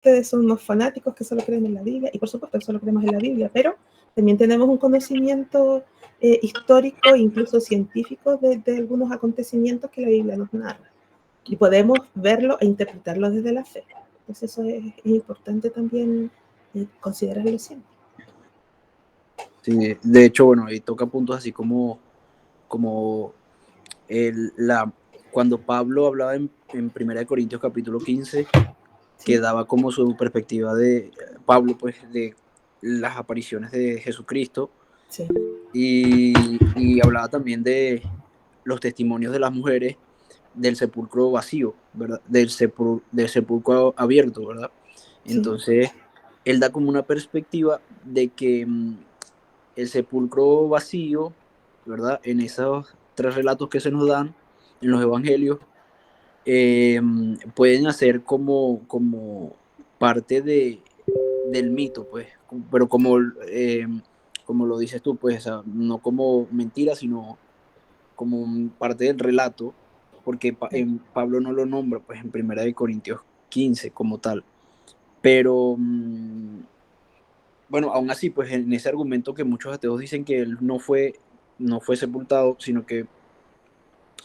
ustedes son unos fanáticos que solo creen en la Biblia, y por supuesto que solo creemos en la Biblia, pero también tenemos un conocimiento histórico, incluso científico, de algunos acontecimientos que la Biblia nos narra. Y podemos verlo e interpretarlo desde la fe. Entonces eso es importante también considerarlo siempre. Sí, de hecho, bueno, ahí toca puntos así como cuando Pablo hablaba en 1 Corintios capítulo 15, Sí. que daba como su perspectiva de Pablo, pues, de las apariciones de Jesucristo, Sí. y hablaba también de los testimonios de las mujeres del sepulcro vacío, ¿verdad? Del sepulcro abierto, ¿verdad? Sí. Entonces, él da como una perspectiva de que el sepulcro vacío, ¿verdad? En esos tres relatos que se nos dan en los evangelios, pueden hacer como parte del mito, pues, pero como lo dices tú, pues, o sea, no como mentira, sino como parte del relato, porque Pablo no lo nombra, pues, en 1 Corintios 15 como tal, pero bueno, aún así, pues en ese argumento que muchos ateos dicen que él no fue sepultado, sino que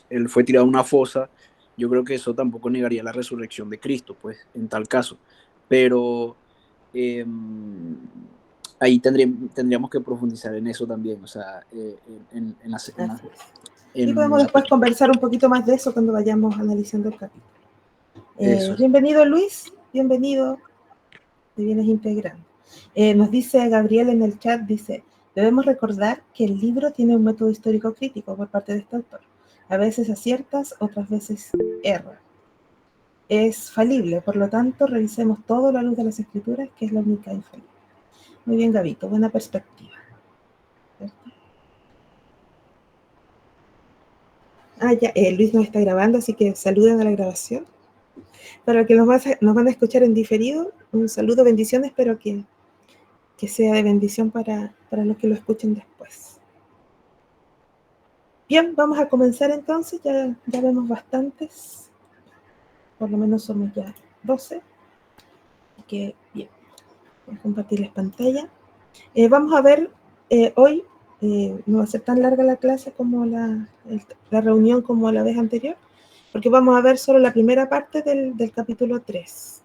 él fue tirado a una fosa, yo creo que eso tampoco negaría la resurrección de Cristo, pues, en tal caso. Pero eh, ahí tendríamos que profundizar en eso también, o sea, Así es. Y en podemos la después conversar un poquito más de eso cuando vayamos analizando el capítulo. eso. Bienvenido, Luis. Bienvenido. Te vienes integrando. Nos dice Gabriel en el chat, dice, debemos recordar que el libro tiene un método histórico crítico por parte de este autor. A veces aciertas, otras veces erra. Es falible, por lo tanto, revisemos todo a la luz de las escrituras, que es la única infalible. Muy bien, Gabito, buena perspectiva. ¿Cierto? Ya, Luis nos está grabando, así que saluden a la grabación. Para los que nos van a escuchar en diferido, un saludo, bendiciones, espero que sea de bendición para los que lo escuchen después. Bien, vamos a comenzar entonces, ya vemos bastantes, por lo menos somos ya 12, así que bien, voy a compartirles pantalla. Vamos a ver hoy, no va a ser tan larga la clase como la reunión como la vez anterior, porque vamos a ver solo la primera parte del capítulo 3.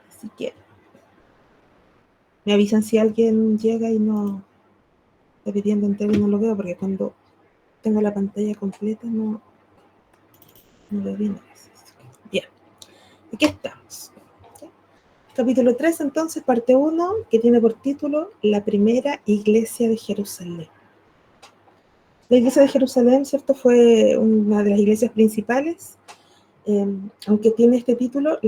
Así que me avisan si alguien llega y no está pidiendo entero y no lo veo, porque cuando tengo la pantalla completa no lo vi. Bien, aquí estamos. Capítulo 3, entonces, parte 1, que tiene por título La primera iglesia de Jerusalén. La iglesia de Jerusalén, ¿cierto?, fue una de las iglesias principales. Aunque tiene este título,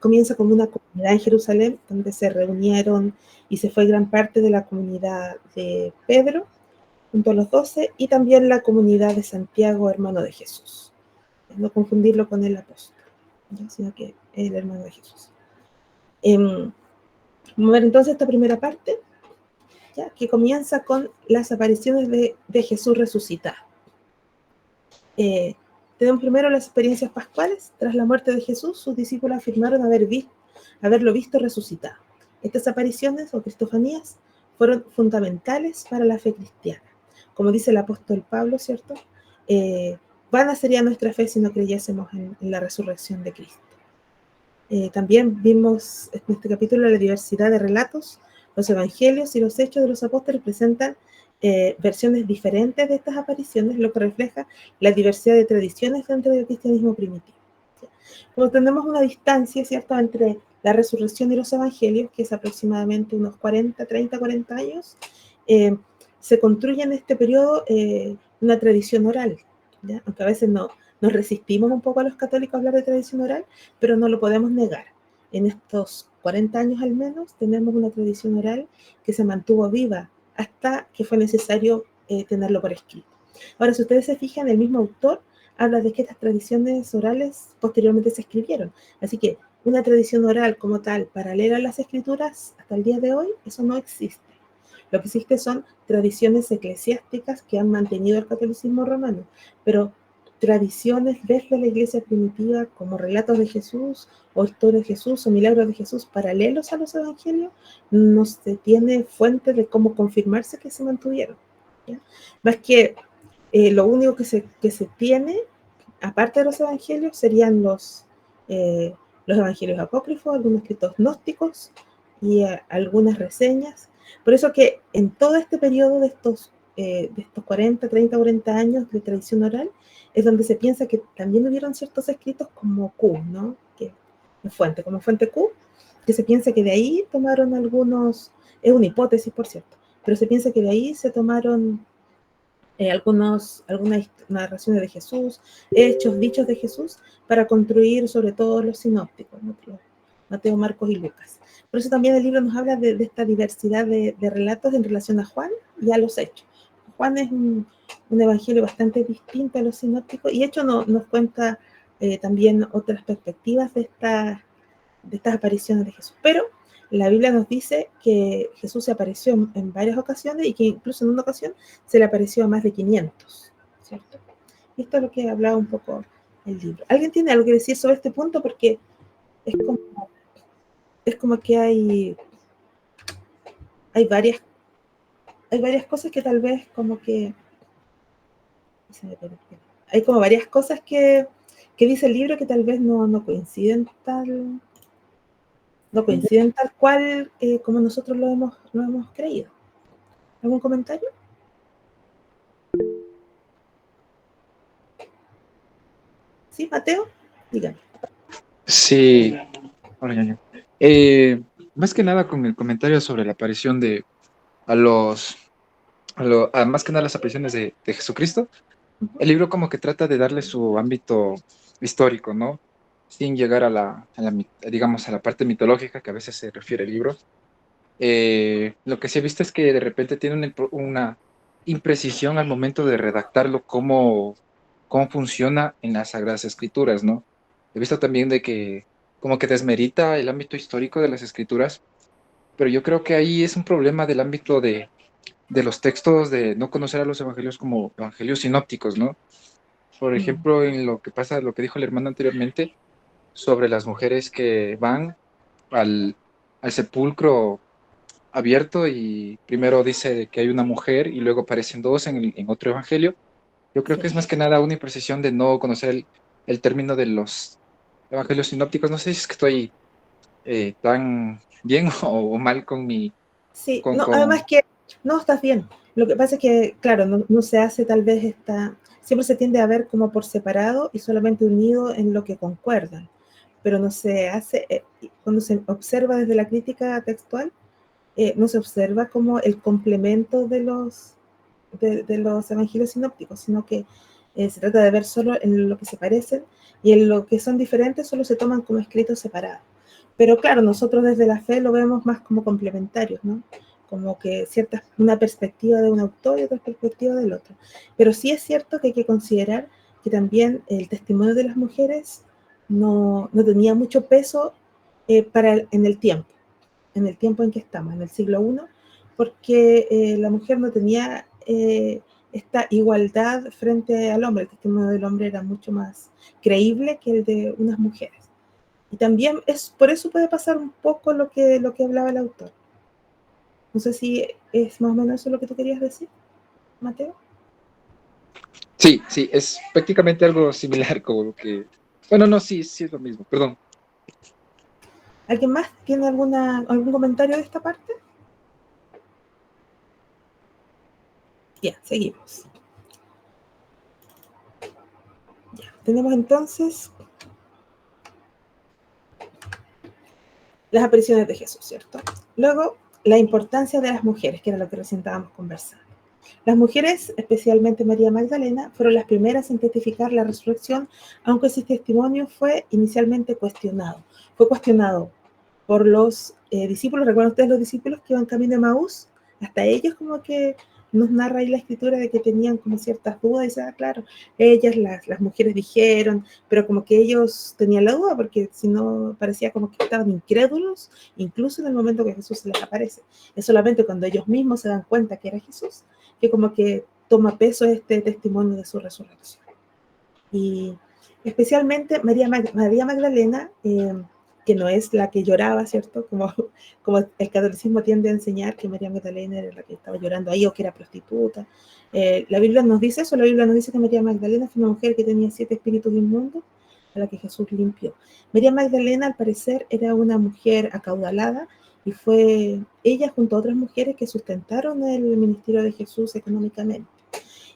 comienza como una comunidad en Jerusalén, donde se reunieron y se fue gran parte de la comunidad de Pedro, junto a los 12, y también la comunidad de Santiago, hermano de Jesús. No confundirlo con el apóstol, ¿no?, sino que es el hermano de Jesús. Vamos a ver entonces esta primera parte, ¿ya?, que comienza con las apariciones de Jesús resucitado. Tenemos primero las experiencias pascuales. Tras la muerte de Jesús, sus discípulos afirmaron haberlo visto resucitado. Estas apariciones o cristofanías fueron fundamentales para la fe cristiana. Como dice el apóstol Pablo, ¿cierto? Vana sería nuestra fe si no creyésemos en la resurrección de Cristo. También vimos en este capítulo la diversidad de relatos. Los evangelios y los hechos de los apóstoles presentan versiones diferentes de estas apariciones, lo que refleja la diversidad de tradiciones dentro del cristianismo primitivo. Como tenemos una distancia, ¿cierto?, entre la resurrección y los evangelios, que es aproximadamente unos 40 años, se construye en este periodo una tradición oral, ¿ya?, aunque a veces nos resistimos un poco a los católicos a hablar de tradición oral, pero no lo podemos negar. En estos 40 años al menos tenemos una tradición oral que se mantuvo viva hasta que fue necesario tenerlo por escrito. Ahora, si ustedes se fijan, el mismo autor habla de que estas tradiciones orales posteriormente se escribieron. Así que una tradición oral como tal, paralela a las escrituras, hasta el día de hoy, eso no existe. Lo que existe son tradiciones eclesiásticas que han mantenido el catolicismo romano, pero tradiciones desde la iglesia primitiva como relatos de Jesús o historias de Jesús o milagros de Jesús paralelos a los evangelios, no se tiene fuente de cómo confirmarse que se mantuvieron, ¿ya? Más que lo único que se tiene, aparte de los evangelios, serían los evangelios apócrifos, algunos escritos gnósticos y algunas reseñas. Por eso que en todo este periodo de estos 40, 30, 40 años de tradición oral, es donde se piensa que también hubieron ciertos escritos como Q, ¿no? Que fuente, como fuente Q, que se piensa que de ahí tomaron algunos, es una hipótesis por cierto, pero se piensa que de ahí se tomaron algunas narraciones de Jesús, hechos, dichos de Jesús, para construir sobre todo los sinópticos, ¿no? Mateo, Marcos y Lucas. Por eso también el libro nos habla de esta diversidad de relatos en relación a Juan y a los hechos. Juan es un evangelio bastante distinto a los sinópticos y hecho nos cuenta también otras perspectivas de estas apariciones de Jesús. Pero la Biblia nos dice que Jesús se apareció en varias ocasiones y que incluso en una ocasión se le apareció a más de 500, ¿cierto? Y esto es lo que hablaba un poco el libro. ¿Alguien tiene algo que decir sobre este punto? Porque es como que hay varias cosas que tal vez como que hay como varias cosas que dice el libro que tal vez no coinciden tal cual como nosotros lo hemos creído. ¿Algún comentario? ¿Sí, Mateo? Dígame. Sí, hola, Ñaño. Más que nada con el comentario sobre la aparición de más que nada las apariciones de Jesucristo, el libro como que trata de darle su ámbito histórico, ¿no? Sin llegar digamos, a la parte mitológica que a veces se refiere el libro. Lo que sí he visto es que de repente tiene una imprecisión al momento de redactarlo, cómo funciona en las Sagradas Escrituras, ¿no? He visto también de que como que desmerita el ámbito histórico de las Escrituras, pero yo creo que ahí es un problema del ámbito de los textos, de no conocer a los evangelios como evangelios sinópticos, ¿no? Por ejemplo, en lo que pasa, lo que dijo el hermano anteriormente, sobre las mujeres que van al sepulcro abierto y primero dice que hay una mujer y luego aparecen dos en otro evangelio. Yo creo que es más que nada una imprecisión de no conocer el término de los evangelios sinópticos. No sé si es que estoy tan bien o mal con mi... Sí, no, además que no, estás bien. Lo que pasa es que, claro, no se hace tal vez siempre se tiende a ver como por separado y solamente unido en lo que concuerdan, pero no se hace, cuando se observa desde la crítica textual, no se observa como el complemento de los evangelios sinópticos, sino que se trata de ver solo en lo que se parecen y en lo que son diferentes solo se toman como escritos separados. Pero claro, nosotros desde la fe lo vemos más como complementarios, ¿no? Como que una perspectiva de un autor y otra perspectiva del otro. Pero sí es cierto que hay que considerar que también el testimonio de las mujeres no tenía mucho peso en el tiempo en que estamos, en el siglo I, porque la mujer no tenía esta igualdad frente al hombre. El testimonio del hombre era mucho más creíble que el de unas mujeres. Y también por eso puede pasar un poco lo que hablaba el autor. No sé si es más o menos eso lo que tú querías decir, Mateo. Sí, es prácticamente algo similar como lo que... Bueno, no, sí es lo mismo, perdón. ¿Alguien más tiene algún comentario de esta parte? Bien, seguimos. Ya, tenemos entonces las apariciones de Jesús, ¿cierto? Luego, la importancia de las mujeres, que era lo que recién estábamos conversando. Las mujeres, especialmente María Magdalena, fueron las primeras en testificar la resurrección, aunque ese testimonio fue inicialmente cuestionado. Fue cuestionado por los discípulos. ¿Recuerdan ustedes los discípulos que iban camino de Maús? Hasta ellos como que nos narra ahí la escritura de que tenían como ciertas dudas y dice, claro, ellas, las mujeres dijeron, pero como que ellos tenían la duda porque si no parecía como que estaban incrédulos, incluso en el momento que Jesús se les aparece. Es solamente cuando ellos mismos se dan cuenta que era Jesús, que como que toma peso este testimonio de su resurrección. Y especialmente María Magdalena, que no es la que lloraba, ¿cierto? Como el catolicismo tiende a enseñar que María Magdalena era la que estaba llorando ahí o que era prostituta. La Biblia nos dice eso, la Biblia nos dice que María Magdalena fue una mujer que tenía 7 espíritus inmundos a la que Jesús limpió. María Magdalena, al parecer, era una mujer acaudalada y fue ella junto a otras mujeres que sustentaron el ministerio de Jesús económicamente.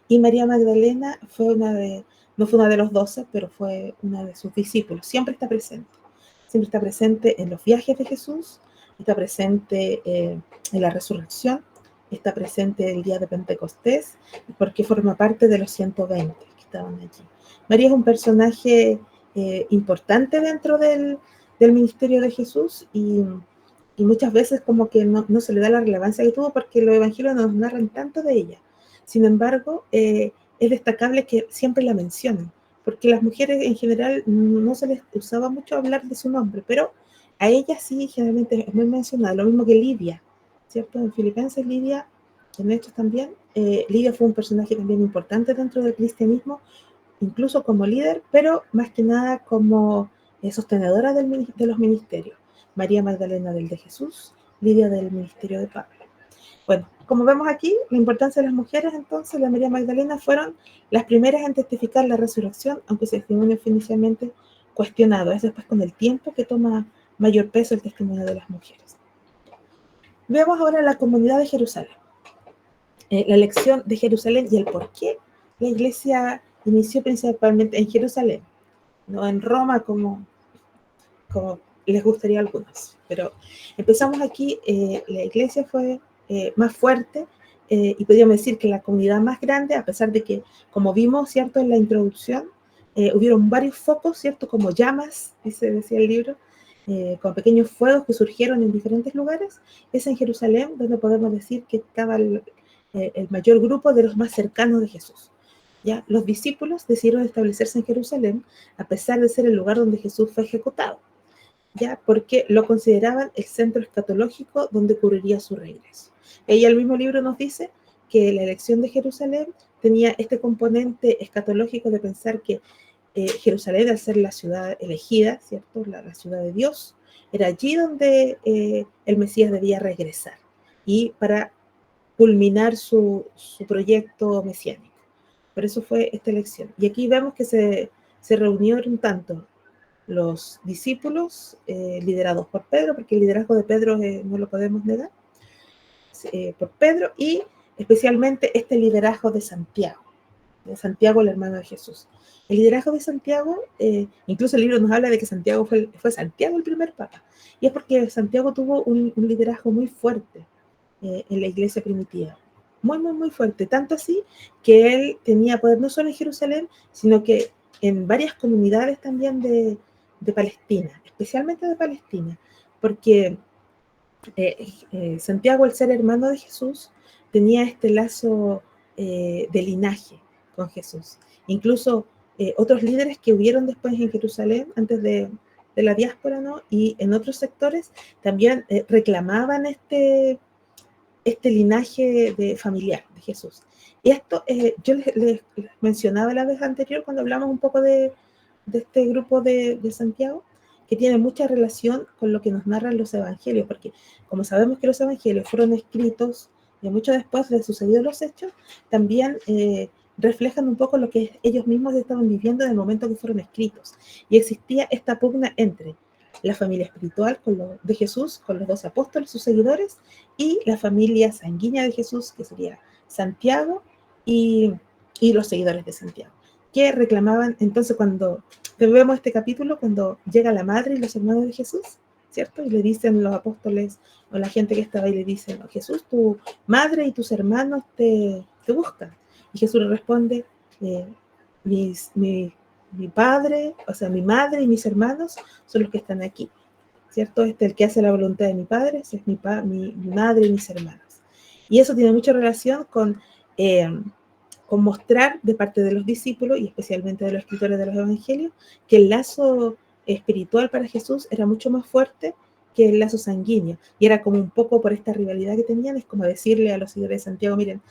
Y María Magdalena no fue una de los 12, pero fue una de sus discípulos. Siempre está presente en los viajes de Jesús, está presente en la resurrección, está presente el día de Pentecostés, porque forma parte de los 120 que estaban allí. María es un personaje importante dentro del ministerio de Jesús y muchas veces como que no se le da la relevancia que tuvo porque los evangelios no nos narran tanto de ella. Sin embargo, es destacable que siempre la mencionen, porque las mujeres en general no se les usaba mucho hablar de su nombre, pero a ella sí generalmente es muy mencionada, lo mismo que Lidia, ¿cierto? En Filipenses Lidia, en Hechos también, Lidia fue un personaje también importante dentro del cristianismo, incluso como líder, pero más que nada como sostenedora de los ministerios. María Magdalena del de Jesús, Lidia del ministerio de Pablo. Bueno, como vemos aquí, la importancia de las mujeres, entonces, la María Magdalena fueron las primeras en testificar la resurrección, aunque ese testimonio fue inicialmente cuestionado. Es después con el tiempo que toma mayor peso el testimonio de las mujeres. Veamos ahora la comunidad de Jerusalén. La elección de Jerusalén y el por qué la iglesia inició principalmente en Jerusalén, no en Roma como les gustaría a algunos. Pero empezamos aquí, la iglesia fue más fuerte y podríamos decir que la comunidad más grande, a pesar de que, como vimos, ¿cierto? En la introducción, hubieron varios focos, ¿cierto? Como llamas, decía el libro, con pequeños fuegos que surgieron en diferentes lugares. Es en Jerusalén donde podemos decir que estaba el mayor grupo de los más cercanos de Jesús. ¿Ya? Los discípulos decidieron establecerse en Jerusalén a pesar de ser el lugar donde Jesús fue ejecutado, ¿ya? Porque lo consideraban el centro escatológico donde ocurriría su regreso. Ella, el mismo libro nos dice que la elección de Jerusalén tenía este componente escatológico de pensar que Jerusalén, al ser la ciudad elegida, ¿cierto? La ciudad de Dios, era allí donde el Mesías debía regresar y para culminar su proyecto mesiánico. Por eso fue esta elección. Y aquí vemos que se reunieron tanto los discípulos liderados por Pedro, porque el liderazgo de Pedro no lo podemos negar, por Pedro, y especialmente este liderazgo de Santiago el hermano de Jesús. El liderazgo de Santiago, incluso el libro nos habla de que Santiago fue Santiago el primer papa, y es porque Santiago tuvo un liderazgo muy fuerte en la iglesia primitiva, muy, muy, muy fuerte, tanto así que él tenía poder no solo en Jerusalén, sino que en varias comunidades también de Palestina, especialmente de Palestina, porque Santiago, al ser hermano de Jesús, tenía este lazo de linaje con Jesús. Incluso otros líderes que hubieron después en Jerusalén, antes de la diáspora, ¿no? Y en otros sectores, también reclamaban este linaje familiar de Jesús. Y esto yo les mencionaba la vez anterior cuando hablamos un poco de este grupo de Santiago, que tiene mucha relación con lo que nos narran los evangelios, porque como sabemos que los evangelios fueron escritos mucho después de sucedidos los hechos, también reflejan un poco lo que ellos mismos estaban viviendo en el momento que fueron escritos. Y existía esta pugna entre la familia espiritual de Jesús, con los 12 apóstoles, sus seguidores, y la familia sanguínea de Jesús, que sería Santiago y los seguidores de Santiago, que reclamaban. Entonces, cuando vemos este capítulo, cuando llega la madre y los hermanos de Jesús, ¿cierto? Y le dicen los apóstoles o la gente que estaba ahí, le dicen: Jesús, tu madre y tus hermanos te buscan. Y Jesús le responde: mi padre, o sea, mi madre y mis hermanos son los que están aquí, ¿cierto? El que hace la voluntad de mi padre, ese es mi madre y mis hermanos. Y eso tiene mucha relación con mostrar de parte de los discípulos y especialmente de los escritores de los evangelios que el lazo espiritual para Jesús era mucho más fuerte que el lazo sanguíneo, y era como un poco por esta rivalidad que tenían, es como decirle a los seguidores de Santiago: miren,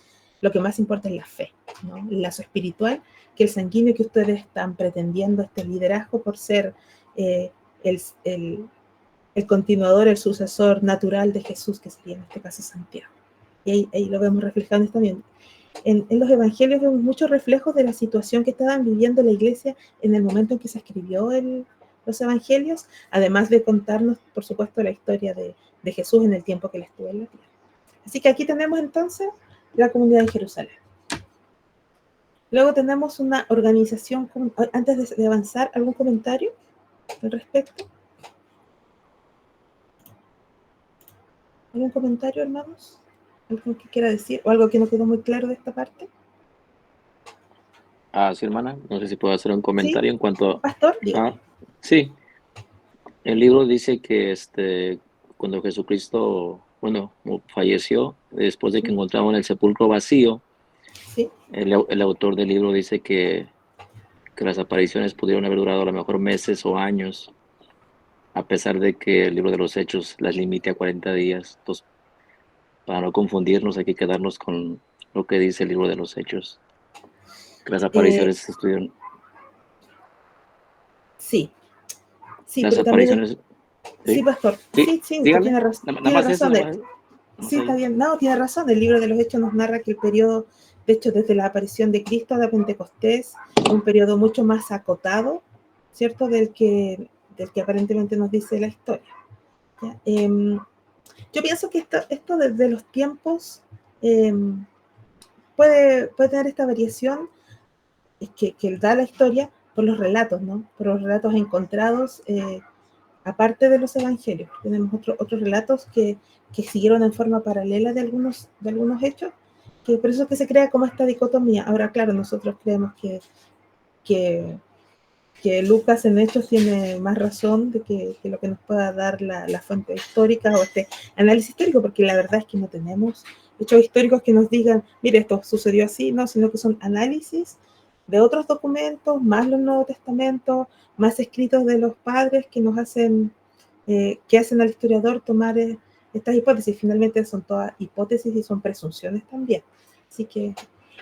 lo que más importa es la fe, ¿no? El lazo espiritual, que el sanguíneo que ustedes están pretendiendo este liderazgo por ser el, el continuador, el sucesor natural de Jesús, que sería en este caso Santiago. Y ahí lo vemos reflejado también. En los evangelios vemos muchos reflejos de la situación que estaban viviendo la iglesia en el momento en que se escribió los evangelios, además de contarnos, por supuesto, la historia de Jesús en el tiempo que él estuvo en la tierra. Así que aquí tenemos entonces la comunidad de Jerusalén. Luego tenemos una organización, antes de avanzar, ¿algún comentario al respecto? ¿Algún comentario, hermanos? ¿Algo que quiera decir o algo que no quedó muy claro de esta parte? Sí, hermana, no sé si puedo hacer un comentario ¿Sí? en cuanto Pastor, dígame. sí, el libro dice que cuando Jesucristo, falleció, después de que encontraron el sepulcro vacío, Sí. el autor del libro dice que las apariciones pudieron haber durado a lo mejor meses o años, a pesar de que el libro de los Hechos las limite a 40 días. Entonces, para no confundirnos, hay que quedarnos con lo que dice el libro de los Hechos, que las apariciones estuvieron... Sí, sí, Las pero también apariciones... sí, pastor, sí, usted Dígame, tiene nada tiene más eso, razón. nada más Sí, está ahí. bien, no, tiene razón. El libro de los Hechos nos narra que el periodo, de hecho, desde la aparición de Cristo a Pentecostés, es un periodo mucho más acotado, ¿cierto? Del que aparentemente nos dice la historia. ¿Ya? Yo pienso que esto desde los tiempos puede tener esta variación que da la historia por los relatos, ¿no? Por los relatos encontrados, aparte de los evangelios. Tenemos otros relatos que siguieron en forma paralela de algunos hechos, que por eso es que se crea como esta dicotomía. Ahora, claro, nosotros creemos que Lucas en hechos tiene más razón de que lo que nos pueda dar la fuente histórica o este análisis histórico, porque la verdad es que no tenemos hechos históricos que nos digan, mire, esto sucedió así, no, sino que son análisis de otros documentos, más los Nuevos Testamentos, más escritos de los padres que nos hacen, que hacen al historiador tomar estas hipótesis. Finalmente son todas hipótesis y son presunciones también. Así que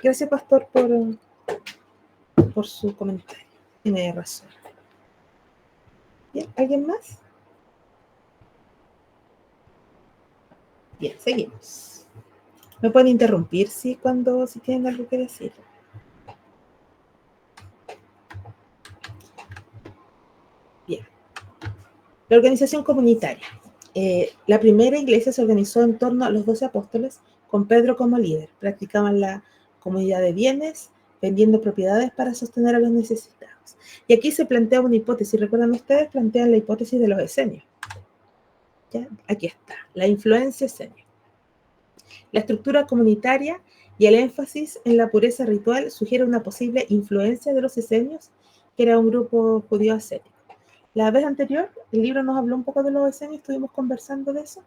gracias, pastor, por su comentario. Tiene razón. Bien, ¿alguien más? Bien, seguimos. Me pueden interrumpir si tienen algo que decir. Bien. La organización comunitaria. La primera iglesia se organizó en torno a los 12 apóstoles, con Pedro como líder. Practicaban la comunidad de bienes, vendiendo propiedades para sostener a los necesitados. Y aquí se plantea una hipótesis. ¿Recuerdan ustedes? Plantean la hipótesis de los esenios. ¿Ya? Aquí está, la influencia esenio. La estructura comunitaria y el énfasis en la pureza ritual sugiere una posible influencia de los esenios, que era un grupo judío ascético. La vez anterior, el libro nos habló un poco de los esenios, estuvimos conversando de eso.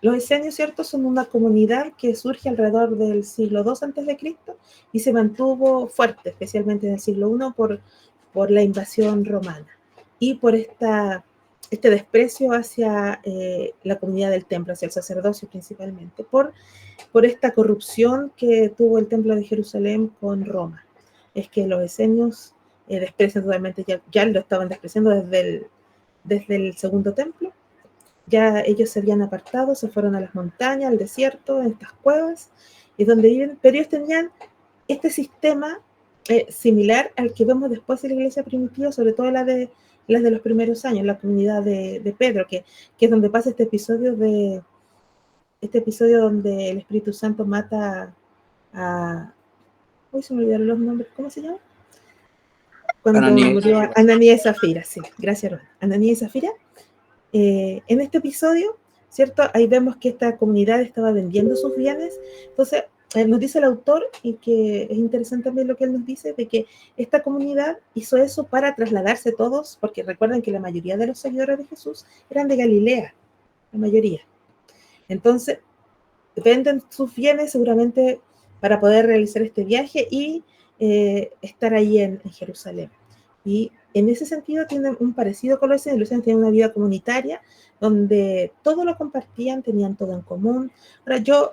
Los esenios, ¿cierto?, son una comunidad que surge alrededor del siglo II a.C. y se mantuvo fuerte, especialmente en el siglo I, por la invasión romana y por este desprecio hacia la comunidad del templo, hacia el sacerdocio principalmente, por esta corrupción que tuvo el templo de Jerusalén con Roma. Es que los esenios desprecian totalmente, ya lo estaban despreciando desde el segundo templo. Ya ellos se habían apartado, se fueron a las montañas, al desierto, en estas cuevas, y donde viven, pero ellos tenían este sistema similar al que vemos después en la iglesia primitiva, sobre todo las de los primeros años, la comunidad de Pedro, que es donde pasa este episodio donde el Espíritu Santo mata a uy, se me olvidaron los nombres, ¿cómo se llama? Cuando Ananías. murió Ananías y Zafira, sí, gracias, Ron. Ananías y Zafira. En este episodio, ¿cierto? Ahí vemos que esta comunidad estaba vendiendo sus bienes. Entonces, nos dice el autor, y que es interesante también lo que él nos dice, de que esta comunidad hizo eso para trasladarse todos, porque recuerden que la mayoría de los seguidores de Jesús eran de Galilea, la mayoría. Entonces, venden sus bienes seguramente para poder realizar este viaje y estar ahí en Jerusalén. Y en ese sentido tienen un parecido con los esenios. Tienen una vida comunitaria donde todo lo compartían, tenían todo en común. Ahora, yo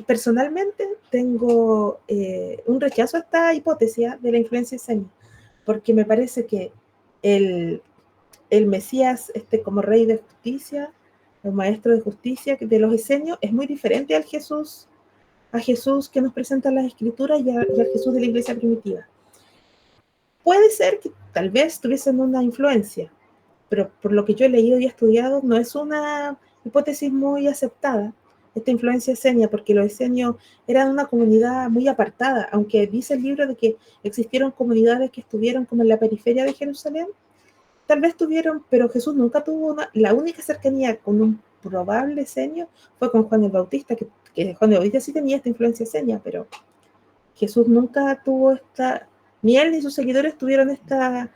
personalmente tengo un rechazo a esta hipótesis de la influencia esenia, porque me parece que el, el Mesías como rey de justicia, el maestro de justicia de los esenios, es muy diferente a Jesús que nos presentan las escrituras y al Jesús de la iglesia primitiva. Puede ser que tal vez tuviesen una influencia, pero por lo que yo he leído y estudiado, no es una hipótesis muy aceptada, esta influencia esenia, porque los esenios eran una comunidad muy apartada, aunque dice el libro de que existieron comunidades que estuvieron como en la periferia de Jerusalén, tal vez tuvieron, pero Jesús nunca tuvo la única cercanía con un probable esenio fue con Juan el Bautista, que Juan el Bautista sí tenía esta influencia esenia, pero Jesús nunca tuvo ni él ni sus seguidores tuvieron esta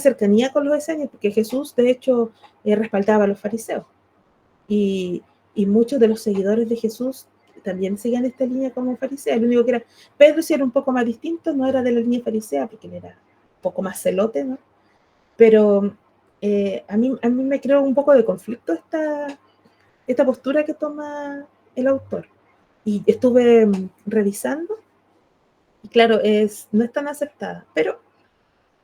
cercanía con los esenios, porque Jesús de hecho respaldaba a los fariseos y, y muchos de los seguidores de Jesús también seguían esta línea como fariseo. El único que era Pedro, sí era un poco más distinto, no era de la línea farisea porque él era un poco más celote, ¿no? Pero a mí me creó un poco de conflicto esta postura que toma el autor, y estuve revisando y claro, no es tan aceptada, pero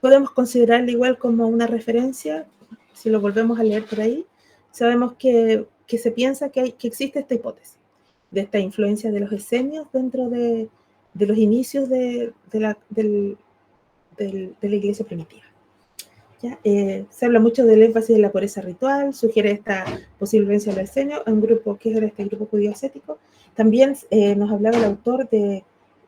podemos considerarla igual como una referencia. Si lo volvemos a leer por ahí, sabemos que se piensa que existe esta hipótesis de esta influencia de los esenios dentro de los inicios de la iglesia primitiva. ¿Ya? Se habla mucho del énfasis de la pureza ritual, sugiere esta posible influencia de los esenios, un grupo que era este grupo judío ascético. También nos hablaba el autor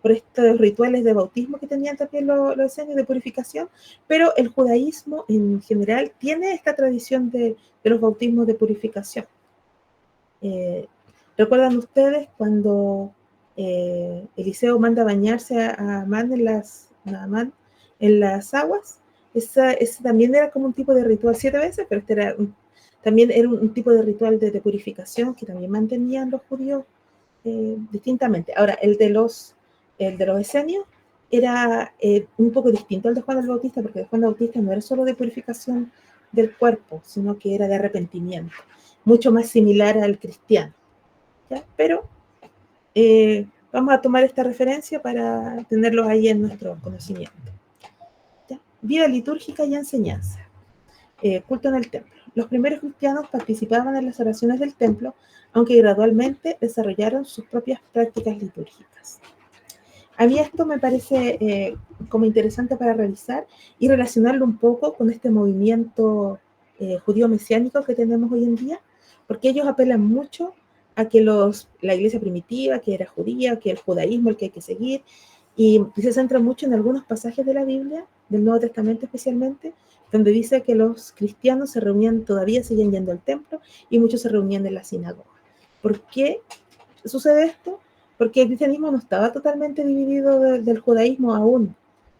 por estos rituales de bautismo que tenían también los esenios de purificación, pero el judaísmo en general tiene esta tradición de los bautismos de purificación. ¿Recuerdan ustedes cuando Eliseo manda bañarse a Amán en las aguas? Ese también era como un tipo de ritual 7 veces, pero también era un tipo de ritual de purificación que también mantenían los judíos distintamente. Ahora, el de los esenios era un poco distinto al de Juan el Bautista, porque el de Juan el Bautista no era solo de purificación del cuerpo, sino que era de arrepentimiento, mucho más similar al cristiano. ¿Ya? Pero vamos a tomar esta referencia para tenerlos ahí en nuestro conocimiento. ¿Ya? Vida litúrgica y enseñanza. Culto en el templo. Los primeros cristianos participaban en las oraciones del templo, aunque gradualmente desarrollaron sus propias prácticas litúrgicas. A mí esto me parece como interesante para revisar y relacionarlo un poco con este movimiento judío mesiánico que tenemos hoy en día, porque ellos apelan mucho a que la iglesia primitiva, que era judía, que el judaísmo el que hay que seguir, y se centra mucho en algunos pasajes de la Biblia, del Nuevo Testamento especialmente, donde dice que los cristianos se reunían, todavía siguen yendo al templo, y muchos se reunían en la sinagoga. ¿Por qué sucede esto? Porque el cristianismo no estaba totalmente dividido del judaísmo aún,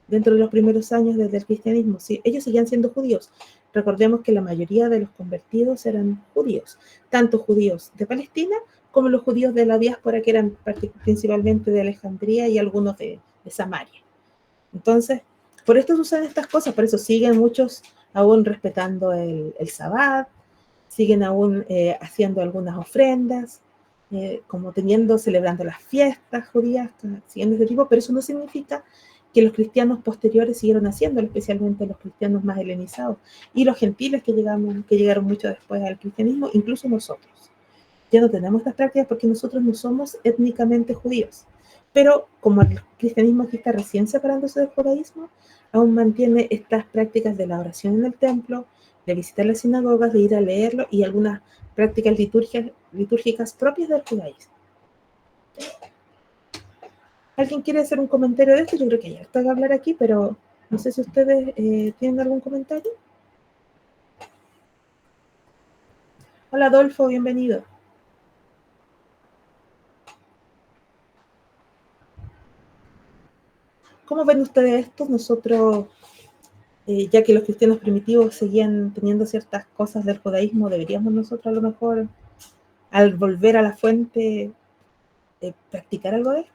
dentro de los primeros años del cristianismo. Sí, ellos seguían siendo judíos. Recordemos que la mayoría de los convertidos eran judíos, tanto judíos de Palestina como los judíos de la diáspora, que eran principalmente de Alejandría y algunos de Samaria. Entonces, por esto suceden estas cosas, por eso siguen muchos aún respetando el Sabbat, siguen aún haciendo algunas ofrendas, como celebrando las fiestas judías, siguiendo este tipo, pero eso no significa que los cristianos posteriores siguieron haciéndolo, especialmente los cristianos más helenizados y los gentiles que llegaron mucho después al cristianismo, incluso nosotros. Ya no tenemos estas prácticas porque nosotros no somos étnicamente judíos, pero como el cristianismo aquí está recién separándose del judaísmo, aún mantiene estas prácticas de la oración en el templo, de visitar las sinagogas, de ir a leerlo y algunas prácticas litúrgicas propias del judaísmo. ¿Alguien quiere hacer un comentario de esto? Yo creo que ya está que hablar aquí, pero no sé si ustedes tienen algún comentario. Hola Adolfo, bienvenido. ¿Cómo ven ustedes esto? Nosotros, ya que los cristianos primitivos seguían teniendo ciertas cosas del judaísmo, ¿deberíamos nosotros a lo mejor, al volver a la fuente, practicar algo de esto?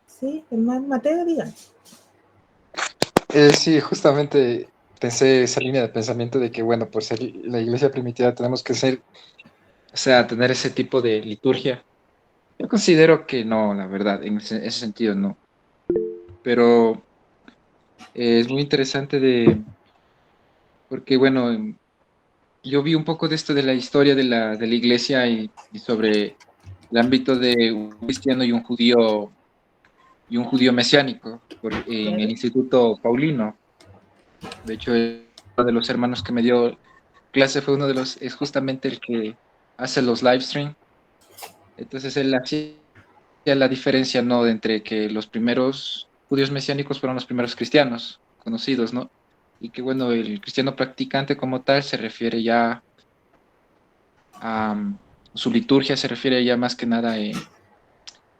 Sí, hermano Mateo, digan. Sí, justamente pensé esa línea de pensamiento de que, bueno, por ser la iglesia primitiva tenemos que tener ese tipo de liturgia Yo considero que no, la verdad, en ese sentido no. Pero es muy interesante porque bueno, yo vi un poco de esto de la historia de la iglesia y sobre el ámbito de un cristiano y un judío mesiánico en el Claro. Instituto Paulino. De hecho, uno de los hermanos que me dio clase fue uno de los, es justamente el que hace los live stream. Entonces él hacía la diferencia, ¿no? Entre que los primeros judíos mesiánicos fueron los primeros cristianos conocidos, ¿no? Y que bueno, el cristiano practicante como tal se refiere ya a su liturgia, se refiere ya más que nada en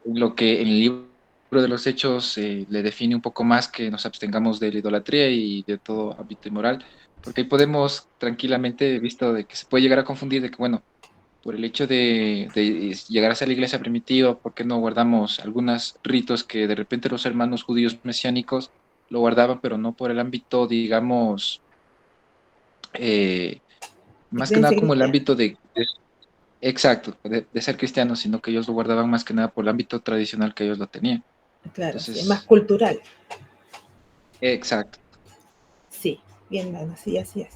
lo que en el libro de los Hechos le define un poco más, que nos abstengamos de la idolatría y de todo hábito inmoral, porque ahí podemos tranquilamente, visto de que se puede llegar a confundir de que, bueno, por el hecho de llegar a ser la iglesia primitiva, ¿por qué no guardamos algunos ritos que de repente los hermanos judíos mesiánicos lo guardaban, pero no por el ámbito, digamos, eh, De más que nada creencia como el cristiana. ámbito exacto, de ser cristianos, sino que ellos lo guardaban más que nada por el ámbito tradicional que ellos lo tenían. Claro, sí, es más Entonces, cultural. exacto. Sí, bien, bueno, sí, así es.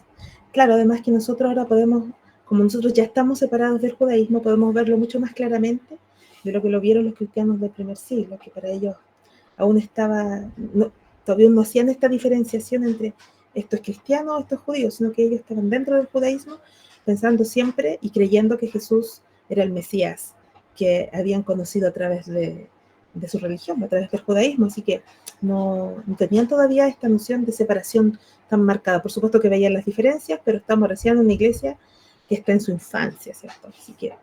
Claro, además que nosotros ahora podemos, como nosotros ya estamos separados del judaísmo, podemos verlo mucho más claramente de lo que lo vieron los cristianos del primer siglo, que para ellos aún estaba, no, todavía no hacían esta diferenciación entre esto es cristiano o esto es judío, sino que ellos estaban dentro del judaísmo pensando siempre y creyendo que Jesús era el Mesías que habían conocido a través de su religión, a través del judaísmo, así que no tenían todavía esta noción de separación tan marcada. Por supuesto que veían las diferencias, pero estamos recién en una iglesia que está en su infancia, ¿cierto? Así que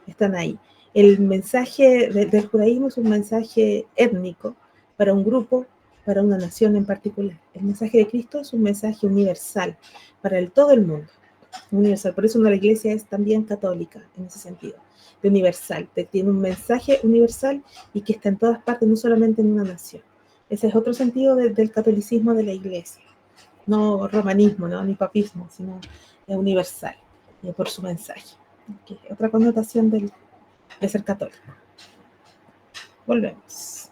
están ahí. El mensaje del judaísmo es un mensaje étnico para un grupo, para una nación en particular. El mensaje de Cristo es un mensaje universal para todo el mundo, universal. Por eso la iglesia es también católica en ese sentido, de universal, tiene un mensaje universal y que está en todas partes, no solamente en una nación. Ese es otro sentido del catolicismo de la iglesia, no romanismo, ¿no? Ni papismo, sino universal, por su mensaje. Okay. Otra connotación de ser católico. Volvemos.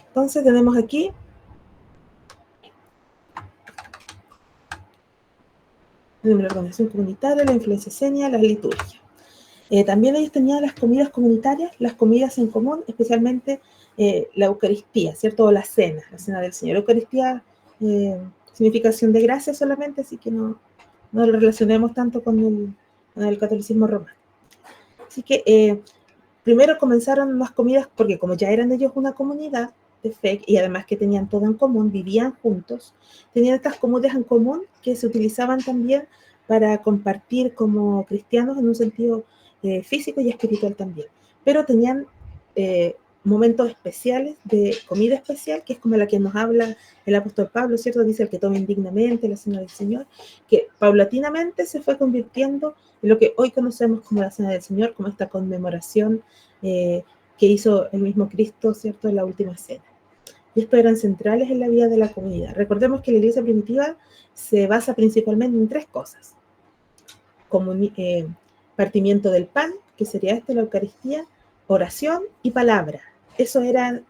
Entonces tenemos aquí la organización comunitaria, la influencia escénica, las liturgias. También ellos tenían las comidas comunitarias, las comidas en común, especialmente la Eucaristía, ¿cierto? O la cena del Señor. Eucaristía, significación de gracia solamente, así que no lo relacionemos tanto con el catolicismo romano. Así que primero comenzaron las comidas, porque como ya eran ellos una comunidad de fe, y además que tenían todo en común, vivían juntos, tenían estas comidas en común que se utilizaban también para compartir como cristianos en un sentido físico y espiritual también. Pero tenían momentos especiales de comida especial, que es como la que nos habla el apóstol Pablo, ¿cierto? Dice el que tome indignamente la cena del Señor, que paulatinamente se fue convirtiendo en lo que hoy conocemos como la cena del Señor, como esta conmemoración que hizo el mismo Cristo, ¿cierto? En la última cena. Y estos eran centrales en la vida de la comunidad. Recordemos que la iglesia primitiva se basa principalmente en tres cosas. Partimiento del pan, que sería la Eucaristía, oración y palabra. Eso eran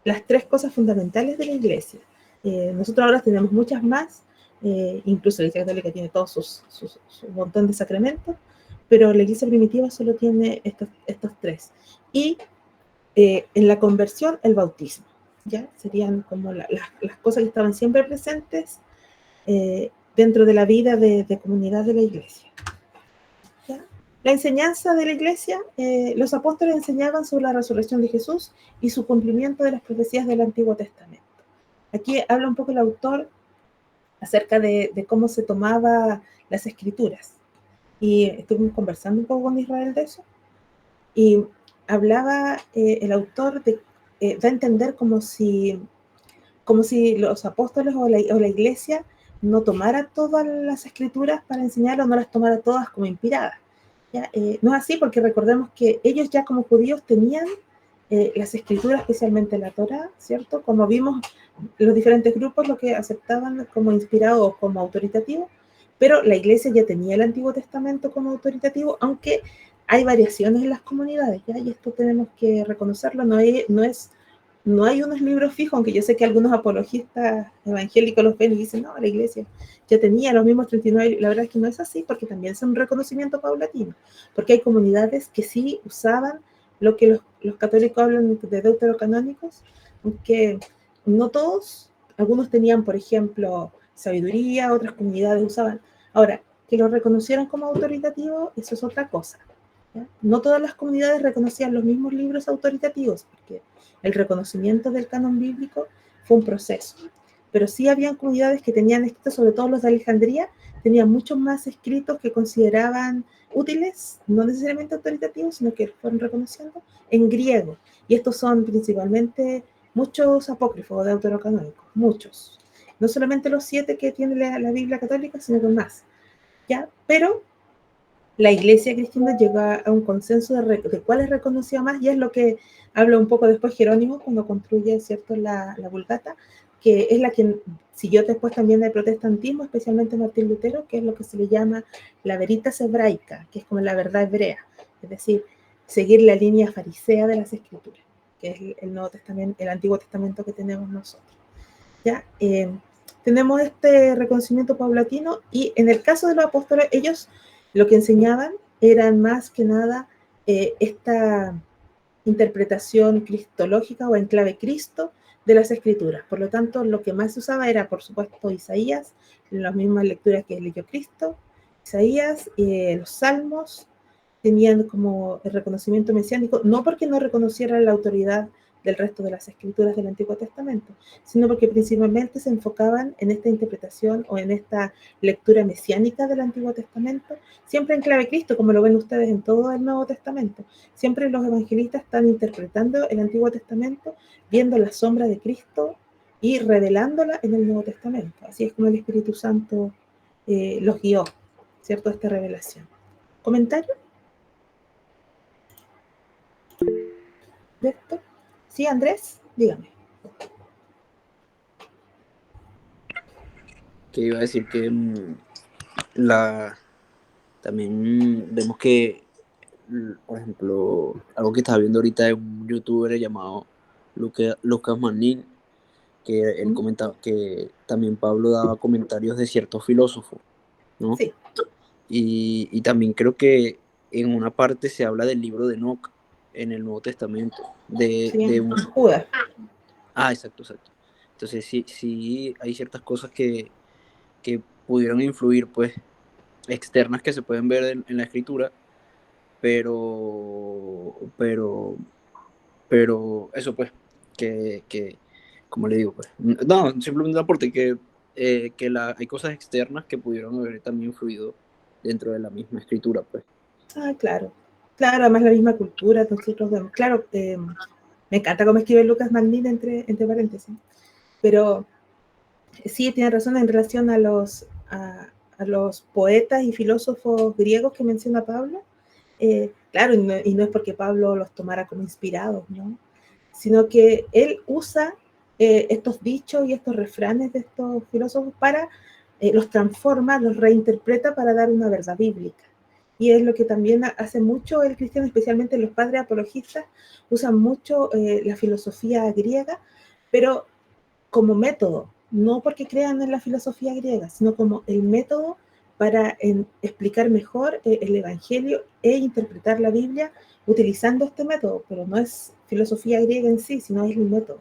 las tres cosas fundamentales de la iglesia. Nosotros ahora tenemos muchas más, incluso la iglesia católica tiene todos su montón de sacramentos, pero la iglesia primitiva solo tiene estos tres. Y en la conversión, el bautismo. ¿Ya? Serían como las cosas que estaban siempre presentes dentro de la vida de comunidad de la iglesia. ¿Ya? La enseñanza de la iglesia, los apóstoles enseñaban sobre la resurrección de Jesús y su cumplimiento de las profecías del Antiguo Testamento. Aquí habla un poco el autor acerca de cómo se tomaba las escrituras. Y estuvimos conversando un poco con Israel de eso. Y hablaba el autor da a entender como si los apóstoles o la iglesia no tomara todas las escrituras para enseñar o no las tomara todas como inspiradas. ¿Ya? No es así, porque recordemos que ellos ya como judíos tenían las escrituras, especialmente la Torá, ¿cierto? Como vimos, los diferentes grupos lo que aceptaban como inspirado o como autoritativo, pero la iglesia ya tenía el Antiguo Testamento como autoritativo, aunque hay variaciones en las comunidades, ¿ya? Y esto tenemos que reconocerlo, no hay unos libros fijos, aunque yo sé que algunos apologistas evangélicos los ven y dicen, no, la iglesia ya tenía los mismos 39, la verdad es que no es así, porque también es un reconocimiento paulatino, porque hay comunidades que sí usaban lo que los católicos hablan de deuterocanónicos, aunque no todos, algunos tenían, por ejemplo, sabiduría, otras comunidades usaban. Ahora, que lo reconocieran como autoritativo, eso es otra cosa, ¿ya? No todas las comunidades reconocían los mismos libros autoritativos, porque el reconocimiento del canon bíblico fue un proceso. Pero sí habían comunidades que tenían escritos, sobre todo los de Alejandría, tenían muchos más escritos que consideraban útiles, no necesariamente autoritativos, sino que fueron reconociendo en griego. Y estos son principalmente muchos apócrifos de deuterocanónicos, muchos. No solamente los 7 que tiene la Biblia católica, sino que más, ¿ya? Pero la iglesia cristiana llegó a un consenso de cuáles reconocía más, y es lo que habla un poco después Jerónimo cuando construye, ¿cierto?, la Vulgata, que es la que siguió después también del protestantismo, especialmente Martín Lutero, que es lo que se le llama la veritas hebraica, que es como la verdad hebrea, es decir, seguir la línea farisea de las escrituras, que es el Nuevo Testamento, el Antiguo Testamento que tenemos nosotros, ¿ya? Tenemos este reconocimiento paulatino, y en el caso de los apóstoles, ellos lo que enseñaban eran más que nada esta interpretación cristológica o en clave Cristo de las escrituras. Por lo tanto, lo que más se usaba era, por supuesto, Isaías, las mismas lecturas que leyó Cristo, Isaías, los salmos, tenían como el reconocimiento mesiánico, no porque no reconocieran la autoridad del resto de las escrituras del Antiguo Testamento, sino porque principalmente se enfocaban en esta interpretación o en esta lectura mesiánica del Antiguo Testamento, siempre en clave Cristo, como lo ven ustedes en todo el Nuevo Testamento. Siempre los evangelistas están interpretando el Antiguo Testamento, viendo la sombra de Cristo y revelándola en el Nuevo Testamento. Así es como el Espíritu Santo los guió, ¿cierto?, esta revelación. ¿Comentario de esto? Sí, Andrés, dígame. Que iba a decir que también vemos que, por ejemplo, algo que estaba viendo ahorita es un youtuber llamado Lucas Manín, que él comentaba que también Pablo daba comentarios de ciertos filósofos, ¿no? Sí. Y también creo que en una parte se habla del libro de Enoc en el Nuevo Testamento, de un... Judas. Exacto. Entonces sí hay ciertas cosas que pudieron influir, pues, externas que se pueden ver en la escritura, pero eso, pues, que como le digo, pues, no, simplemente aporte que hay cosas externas que pudieron haber también influido dentro de la misma escritura, pues. Claro. Claro, además la misma cultura, nosotros vemos. Claro, me encanta cómo escribe Lucas Magnin entre paréntesis. Pero sí, tiene razón en relación a los poetas y filósofos griegos que menciona Pablo. Claro, y no es porque Pablo los tomara como inspirados, ¿no? Sino que él usa estos dichos y estos refranes de estos filósofos para, los transforma, los reinterpreta para dar una verdad bíblica. Y es lo que también hace mucho el cristiano, especialmente los padres apologistas, usan mucho la filosofía griega, pero como método, no porque crean en la filosofía griega, sino como el método para explicar mejor el Evangelio e interpretar la Biblia utilizando este método, pero no es filosofía griega en sí, sino es el método.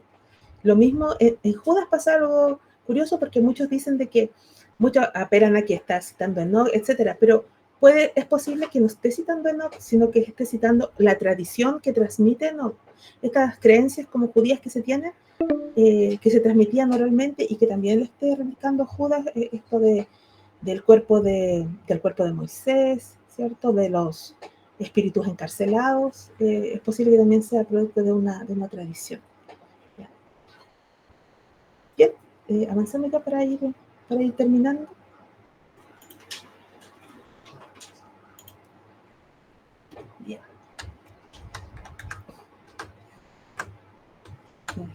Lo mismo, en Judas pasa algo curioso, porque muchos dicen de que, muchos apelan a que está citando Enoch, etcétera, pero es posible que no esté citando Enoch, sino que esté citando la tradición que transmite Enoch, estas creencias como judías que se tienen, que se transmitían oralmente, y que también le esté replicando Judas, esto del cuerpo de Moisés, ¿cierto? De los espíritus encarcelados, es posible que también sea producto de una tradición. Bien, avanzando ya para ir terminando. Bien.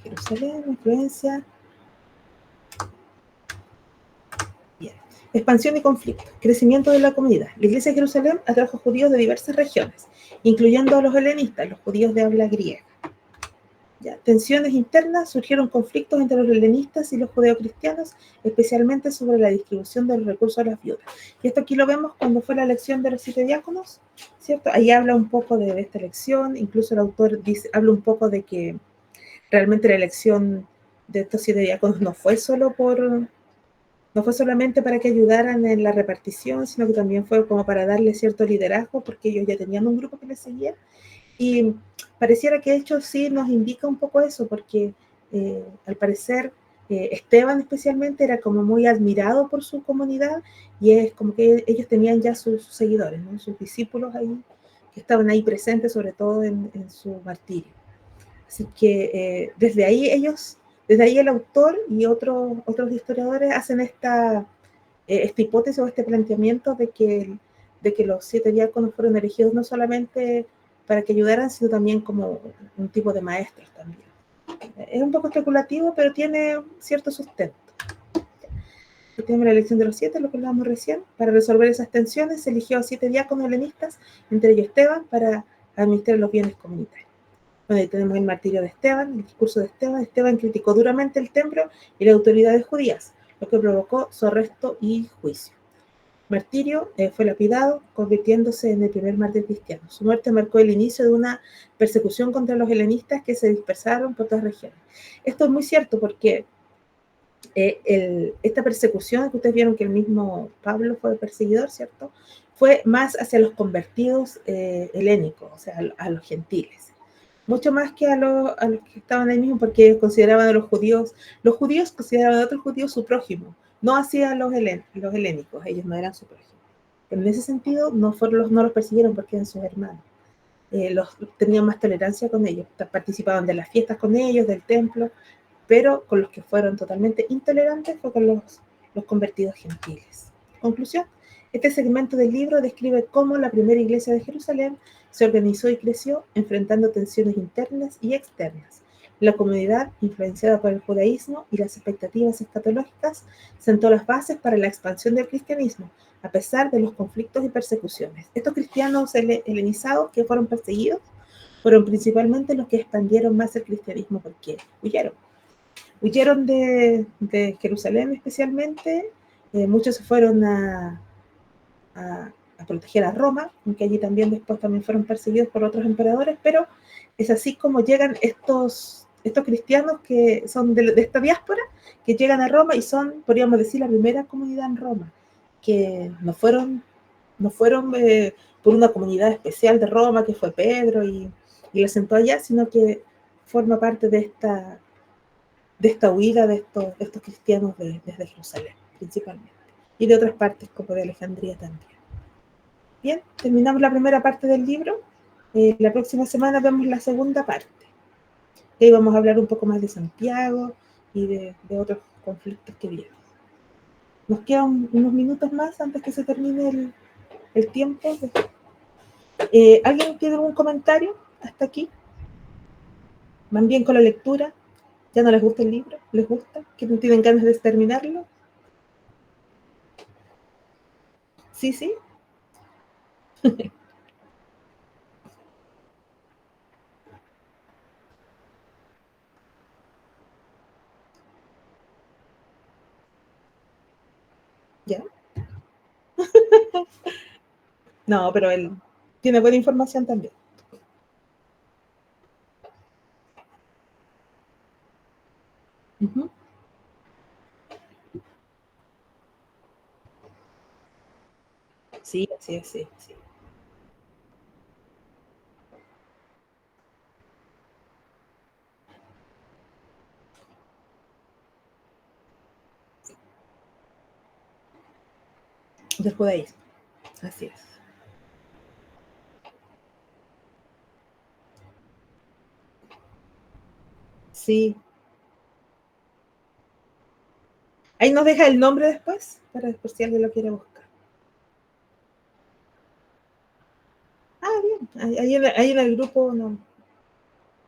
Jerusalén, influencia. Bien. Expansión y conflicto. Crecimiento de la comunidad. La Iglesia de Jerusalén atrajo judíos de diversas regiones, incluyendo a los helenistas, los judíos de habla griega. Ya, tensiones internas, surgieron conflictos entre los helenistas y los judeocristianos, especialmente sobre la distribución de los recursos a las viudas. Y esto aquí lo vemos cuando fue la elección de los 7 diáconos, ¿cierto? Ahí habla un poco de esta elección, incluso el autor habla un poco de que realmente la elección de estos 7 diáconos no fue solamente para que ayudaran en la repartición, sino que también fue como para darle cierto liderazgo, porque ellos ya tenían un grupo que les seguía. Y pareciera que de hecho sí nos indica un poco eso, porque al parecer Esteban especialmente era como muy admirado por su comunidad, y es como que ellos tenían ya sus seguidores, ¿no? Sus discípulos ahí, que estaban ahí presentes, sobre todo en su martirio. Así que desde ahí el autor y otros historiadores hacen esta hipótesis o este planteamiento de que los 7 diáconos fueron elegidos no solamente para que ayudaran, sino también como un tipo de maestros también. Es un poco especulativo, pero tiene cierto sustento. Aquí tenemos la elección de los 7, lo que hablábamos recién. Para resolver esas tensiones, se eligió a 7 diáconos helenistas, entre ellos Esteban, para administrar los bienes comunitarios. Bueno, ahí tenemos el martirio de Esteban, el discurso de Esteban. Esteban criticó duramente el templo y las autoridades judías, lo que provocó su arresto y juicio. Martirio fue lapidado, convirtiéndose en el primer mártir cristiano. Su muerte marcó el inicio de una persecución contra los helenistas que se dispersaron por todas regiones. Esto es muy cierto porque esta persecución, que ustedes vieron que el mismo Pablo fue perseguidor, ¿cierto? Fue más hacia los convertidos helénicos, o sea, a los gentiles. Mucho más que a los que estaban ahí mismo, porque consideraban a los judíos consideraban a otros judíos su prójimo, no hacia los helénicos, ellos no eran su prójimo. En ese sentido, no los persiguieron porque eran sus hermanos. Tenían más tolerancia con ellos, participaban de las fiestas con ellos, del templo, pero con los que fueron totalmente intolerantes fue con los convertidos gentiles. Conclusión, este segmento del libro describe cómo la primera iglesia de Jerusalén se organizó y creció, enfrentando tensiones internas y externas. La comunidad, influenciada por el judaísmo y las expectativas escatológicas, sentó las bases para la expansión del cristianismo, a pesar de los conflictos y persecuciones. Estos cristianos helenizados que fueron perseguidos fueron principalmente los que expandieron más el cristianismo porque huyeron de Jerusalén especialmente. Muchos se fueron a proteger a Roma, aunque allí también después también fueron perseguidos por otros emperadores, pero es así como llegan estos cristianos que son de esta diáspora, que llegan a Roma y son, podríamos decir, la primera comunidad en Roma, que no fueron por una comunidad especial de Roma, que fue Pedro y la sentó allá, sino que forma parte de esta huida de estos cristianos desde Jerusalén, principalmente, y de otras partes como de Alejandría también. Bien, terminamos la primera parte del libro. La próxima semana vemos la segunda parte. Y ahí vamos a hablar un poco más de Santiago y de otros conflictos que vienen. Nos quedan unos minutos más antes que se termine el tiempo. ¿Alguien tiene algún comentario hasta aquí? ¿Van bien con la lectura? ¿Ya no les gusta el libro? ¿Les gusta? ¿Que no tienen ganas de terminarlo? Sí, sí. ¿Ya? No, pero él tiene buena información también. Uh-huh. Sí, sí, sí, sí. Del judaísmo. Así es. Sí. Ahí nos deja el nombre después, para después si alguien lo quiere buscar. Ah, bien. Ahí en el grupo no.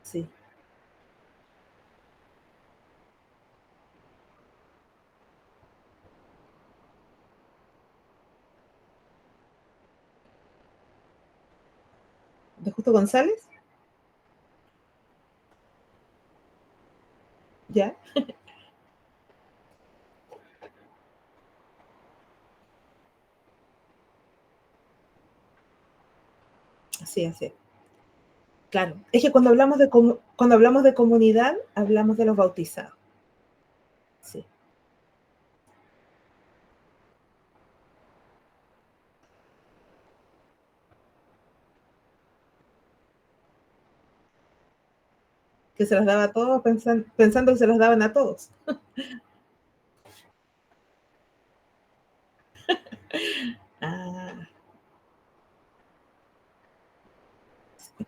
Sí. ¿De Justo González? ¿Ya? Sí, así. Claro, es que cuando hablamos de comunidad, hablamos de los bautizados. Sí. Que se los daba a todos pensando que se los daban a todos. Ah,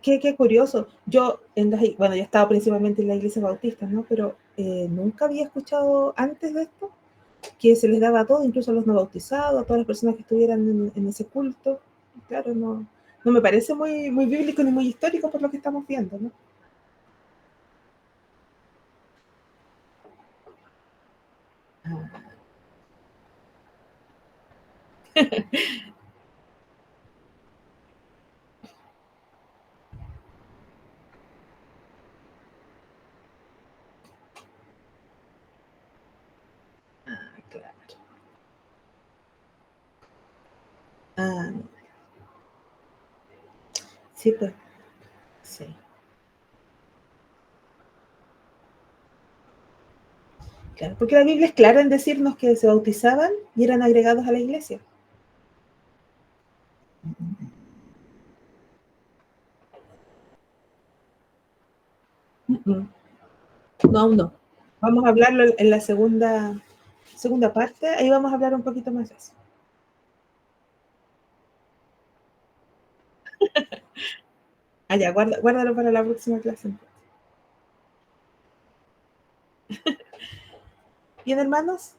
qué curioso. Yo, bueno, yo he estado principalmente en la iglesia bautista, ¿no? Pero nunca había escuchado antes de esto que se les daba a todos, incluso a los no bautizados, a todas las personas que estuvieran en ese culto. Claro, no me parece muy bíblico ni muy histórico por lo que estamos viendo, ¿no? Ah. Claro. Ah, no. Sí, pues, sí. Claro, porque la Biblia es clara en decirnos que se bautizaban y eran agregados a la iglesia. No, aún no. Vamos a hablarlo en la segunda parte, ahí vamos a hablar un poquito más de eso. Ya, guárdalo para la próxima clase. Bien, hermanos,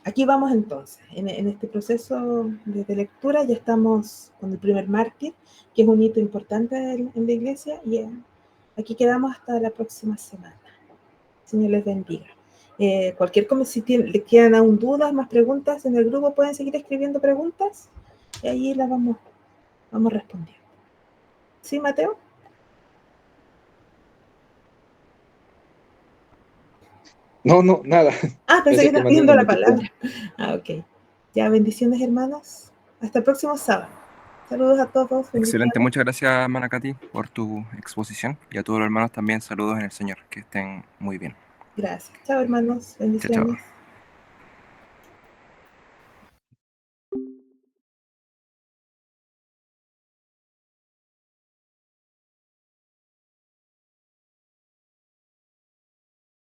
aquí vamos entonces, en este proceso de lectura, ya estamos con el primer mártir, que es un hito importante en la iglesia, y aquí quedamos hasta la próxima semana. Señor les bendiga. Cualquier cosa, si le quedan aún dudas, más preguntas en el grupo, pueden seguir escribiendo preguntas, y ahí las vamos respondiendo. ¿Sí, Mateo? No, nada. Pensé que estabas pidiendo la me quitó. palabra. Ok. Ya, bendiciones, hermanos. Hasta el próximo sábado. Saludos a todos. Excelente, muchas gracias, Manacati, por tu exposición. Y a todos los hermanos también, saludos en el Señor. Que estén muy bien. Gracias. Chao, hermanos. Chao, chao. Bendiciones.